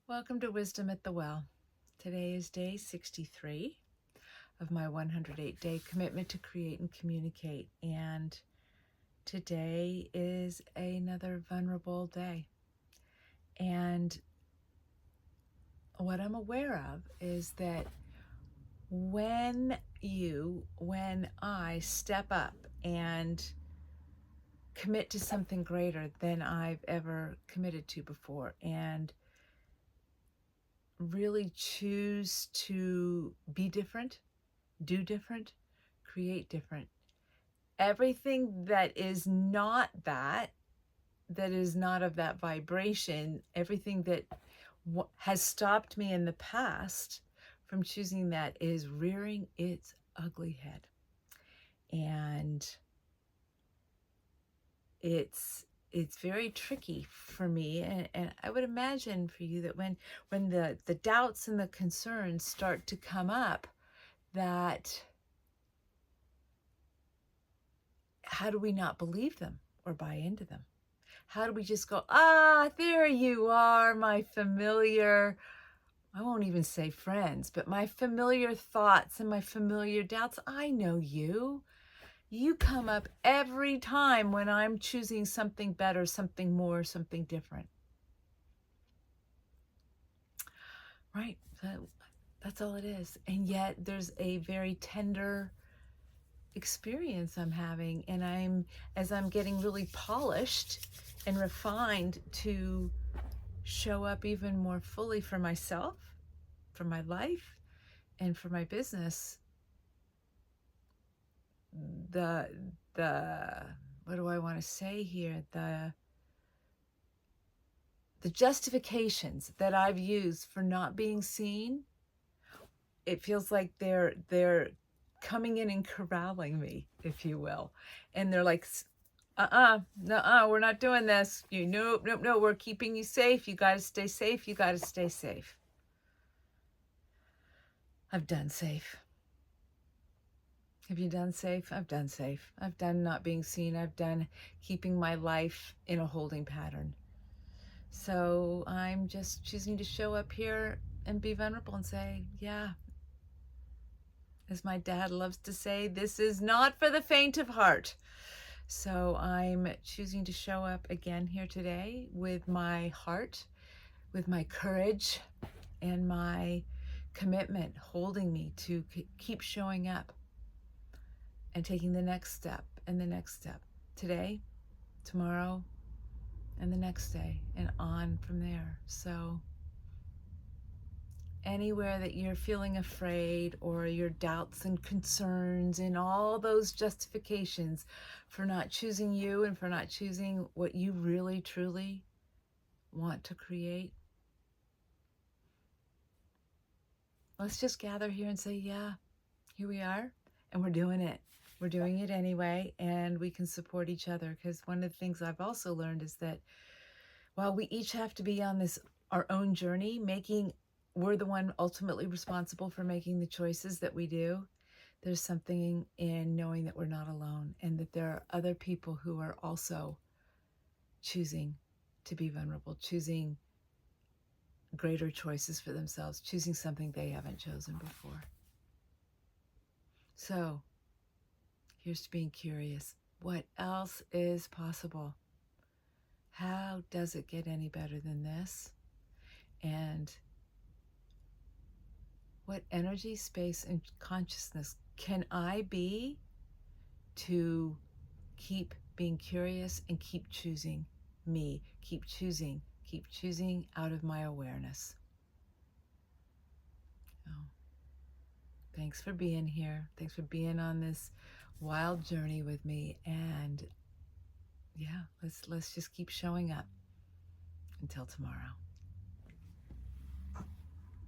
Welcome to Wisdom at the Well. Today is day 63 of my 108-day commitment to create and communicate. And today is another vulnerable day. And what I'm aware of is that when I step up and commit to something greater than I've ever committed to before, and really choose to be different, do different, create different. Everything that is not that is not of that vibration, everything that has stopped me in the past from choosing that is rearing its ugly head. And it's very tricky for me, and I would imagine for you that when the doubts and the concerns start to come up, that how do we not believe them or buy into them? How do we just go, there you are, my familiar, I won't even say friends, but my familiar thoughts and my familiar doubts. I know you. You come up every time when I'm choosing something better, something more, something different. Right? That's all it is. And yet there's a very tender experience I'm having, and as I'm getting really polished and refined to show up even more fully for myself, for my life, and for my business, the what do I want to say here, the justifications that I've used for not being seen, it feels like they're coming in and corralling me, if you will. And they're like, no, we're not doing this. Nope, we're keeping you safe. You got to stay safe. You got to stay safe. I've done safe. Have you done safe? I've done safe. I've done not being seen. I've done keeping my life in a holding pattern. So I'm just choosing to show up here and be vulnerable and say, yeah, as my dad loves to say, this is not for the faint of heart. So I'm choosing to show up again here today with my heart, with my courage, and my commitment holding me to keep showing up and taking the next step and the next step. Today, tomorrow, and the next day, and on from there. So anywhere that you're feeling afraid, or your doubts and concerns and all those justifications for not choosing you and for not choosing what you really truly want to create, let's just gather here and say, yeah, here we are, and we're doing it. We're doing it anyway, and we can support each other, because one of the things I've also learned is that while we each have to be on this our own journey, we're the one ultimately responsible for making the choices that we do. There's something in knowing that we're not alone, and that there are other people who are also choosing to be vulnerable, choosing greater choices for themselves, choosing something they haven't chosen before. So here's to being curious. What else is possible? How does it get any better than this? And what energy, space, and consciousness can I be to keep being curious and keep choosing me, keep choosing out of my awareness? Oh, thanks for being here. Thanks for being on this wild journey with me. And yeah, let's just keep showing up until tomorrow.